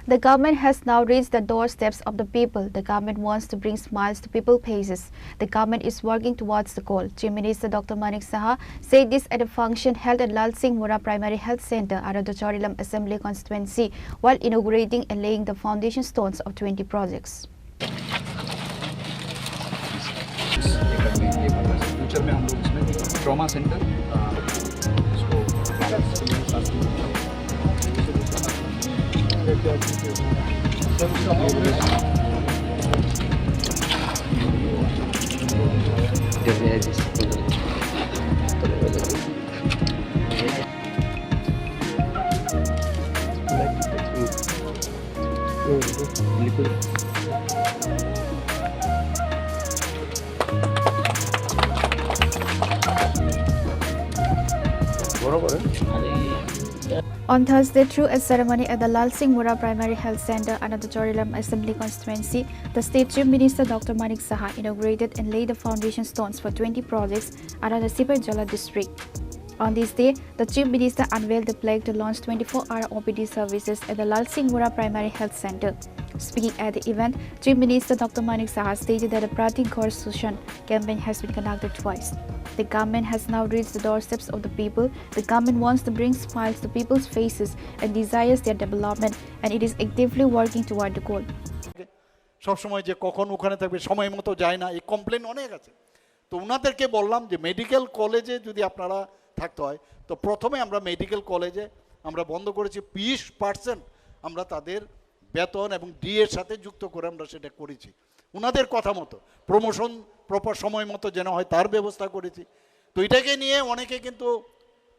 The government has now reached the doorsteps of the people. The government wants to bring smiles to people's faces. The government is working towards the goal. Chief Minister Dr. Manik Saha said this at a function held at Lal Singh Mura Primary Health Center under the Chorilam Assembly constituency while inaugurating and laying the foundation stones of 20 projects. Future में हम लोग इसमें trauma centre On Thursday, through a ceremony at the Lal Singh Mura Primary Health Center under the Chorilam Assembly constituency, the State Chief Minister Dr. Manik Saha inaugurated and laid the foundation stones for 20 projects under the Sipai Jala district. On this day, the Chief Minister unveiled the plan to launch 24-hour OPD services at the Lal Singh Mura Primary Health Center. Speaking at the event, Chief Minister Dr. Manik Saha stated that the Prati Ghar Sushan campaign has been conducted twice. The government has now reached the doorsteps of the people. The government wants to bring smiles to people's faces and desires their development, and it is actively working toward the goal. সব সময় যে কখন ওখানে থাকবে সময় মতো যায় না এই কমপ্লেন অনেক আছে তো ওনাদেরকে বললাম যে মেডিকেল কলেজে যদি আপনারা থাকতে হয় তো প্রথমে আমরা মেডিকেল কলেজে আমরা বন্ধ করেছি 20% আমরা তাদের বেতন এবং ডিএর সাথে যুক্ত করে আমরা সেটা করেছি ওনাদের কথা মতো প্রমোশন প্রপার সময় মতো যেন হয় তার ব্যবস্থা করেছি তো এটাকে নিয়ে অনেকে কিন্তু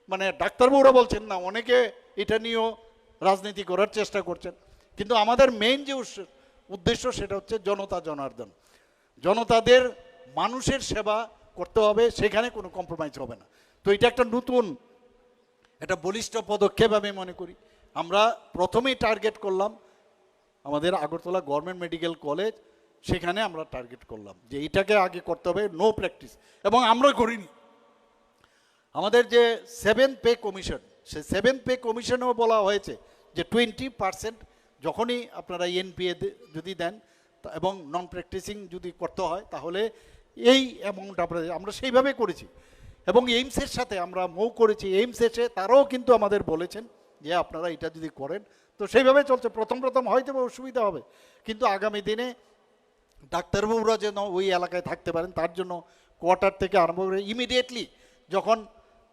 মানে ডাক্তারবাবুরা বলছেন না অনেকে এটা নিয়েও রাজনীতি করার চেষ্টা করছেন কিন্তু আমাদের মেইন যে উদ্দেশ্য সেটা হচ্ছে জনতা জনার্দন জনতাদের মানুষের সেবা করতে হবে সেখানে কোনো কম্প্রোমাইজ হবে না তো এটা একটা নতুন একটা বলিষ্ঠ পদক্ষেপ আমি মনে করি আমরা প্রথমেই টার্গেট করলাম আমাদের আগরতলা গভর্নমেন্ট মেডিকেল কলেজ সেখানে আমরা টার্গেট করলাম যে এটাকে আগে করতে হবে নো প্র্যাকটিস এবং আমরা করিনি আমাদের যে 7th পে কমিশন সেই 7th পে কমিশনেও বলা হয়েছে যে 20% যখনই আপনারা এনপিএ যদি দেন এবং নন প্র্যাকটিসিং যদি করতে হয় তাহলে এই অ্যামাউন্ট আমরা সেইভাবে করেছি এবং এইমসের সাথে আমরা মৌ করেছি এইমস এসে তারাও কিন্তু আমাদের বলেছেন যে আপনারা এটা যদি করেন তো সেইভাবে চলছে প্রথম হয়তো অসুবিধা হবে কিন্তু আগামী দিনে ডাক্তারবাবুরা যেন ওই এলাকায় থাকতে পারেন তার জন্য কোয়ার্টার থেকে আরম্ভ করে ইমিডিয়েটলি যখন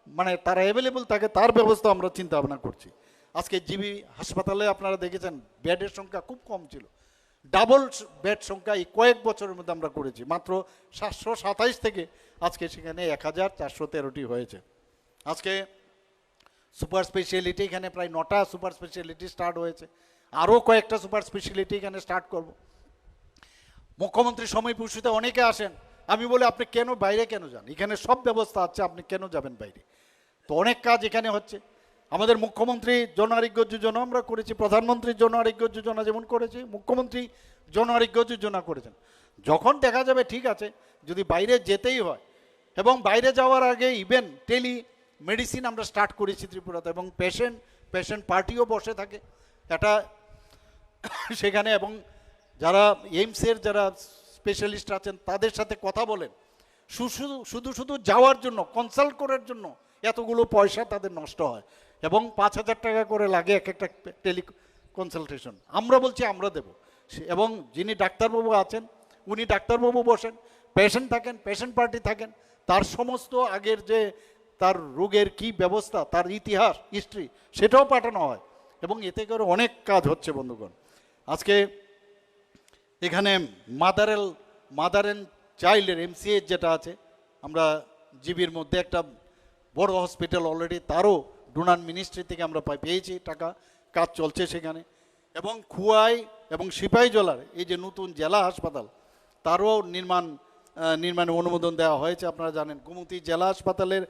মানে তারা অ্যাভেলেবল থাকে তার ব্যবস্থা আমরা চিন্তা ভাবনা করছি আজকে জিবি হাসপাতালে আপনারা দেখেছেন বেডের সংখ্যা খুব কম ছিল ডাবল বেড সংখ্যা এই কয়েক বছরের মধ্যে আমরা করেছি মাত্র 727 থেকে আজকে সেখানে 1413টি হয়েছে আজকে সুপার স্পেশালিটি এখানে প্রায় 9টা সুপার স্পেশালিটি স্টার্ট হয়েছে আরও কয়েকটা সুপার স্পেশালিটি এখানে স্টার্ট করব মুখ্যমন্ত্রী সময় পুষিতে অনেকে আসেন আমি বলি আপনি কেন বাইরে কেন যান এখানে সব ব্যবস্থা আছে আপনি কেন যাবেন বাইরে তো অনেক কাজ এখানে হচ্ছে আমাদের মুখ্যমন্ত্রী জন আরোগ্য যোজনা আমরা করেছি প্রধানমন্ত্রী জন আরোগ্য যোজনা যেমন করেছি মুখ্যমন্ত্রী জন আরোগ্য যোজনা করেছেন যখন দেখা যাবে ঠিক আছে যদি বাইরে যেতেই হয় এবং বাইরে যাওয়ার আগে ইভেন টেলি মেডিসিন আমরা স্টার্ট করেছি ত্রিপুরাতে এবং পেশেন্ট পার্টিও বসে থাকে এটা সেখানে এবং যারা এইমসের যারা স্পেশালিস্ট আছেন তাদের সাথে কথা বলেন শুধু যাওয়ার জন্য কনসাল্ট করার জন্য এতগুলো পয়সা তাদের নষ্ট হয় এবং 5,000 টাকা করে লাগে এক একটা টেলি কনসালটেশন আমরা বলছি আমরা দেব এবং যিনি ডাক্তারবাবু আছেন উনি ডাক্তারবাবু বসেন পেশেন্ট থাকেন পেশেন্ট পার্টি থাকেন তার সমস্ত আগের যে তার রোগের কি ব্যবস্থা তার ইতিহাস হিস্ট্রি সেটাও পাঠানো হয় এবং এতে করে অনেক কাজ হচ্ছে বন্ধুগণ আজকে এখানে মাদার অ্যান্ড চাইল্ডের এমসিএইচ যেটা আছে আমরা জিবির মধ্যে একটা বড় হসপিটাল অলরেডি তারও ডোনার মিনিস্ট্রি থেকে আমরা পেয়েছি টাকা কাজ চলছে সেখানে এবং খুয়াই এবং সিপাহীজলার এই যে নতুন জেলা হাসপাতাল তারও নির্মাণে অনুমোদন দেওয়া হয়েছে আপনারা জানেন গোমতী জেলা হাসপাতালের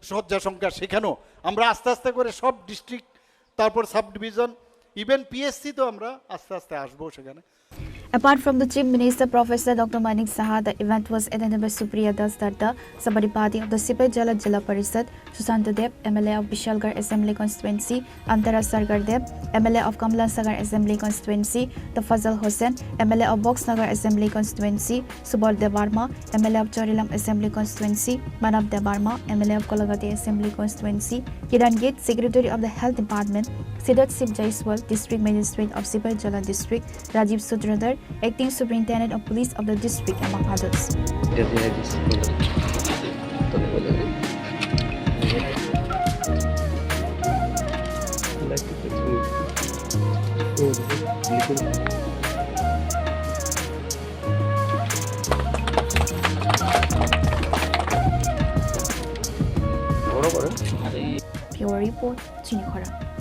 শয্যা সংখ্যা সেখানেও আমরা আস্তে আস্তে করে সব ডিস্ট্রিক্ট তারপর সাব ডিভিশন ইভেন পিএসসি তো আমরা আস্তে আস্তে আসবো সেখানে Apart from the Chief Minister, Professor Dr. Manik Saha, the event was attended by Supriya Das Datta, Sabadipati of the Sipai Jala Jilla Parishad, Sushant Dev, MLA of Bishalgarh Assembly Constituency, Antara Sargar Dev, MLA of Kamlan Sagar Assembly Constituency, the Fazal Hossain, MLA of Boxnagar Assembly Constituency, Subal Devarma, MLA of Chorilam Assembly Constituency, Manav Devarma, MLA of Kolagati Assembly Constituency, Kiran Gate, Secretary of the Health Department, Siddharth Sip Jaiswal, District Magistrate of Sipai Jala District, Rajiv Sudradar, Acting Superintendent of Police of the district, among others. Pure Report, Chinikhara.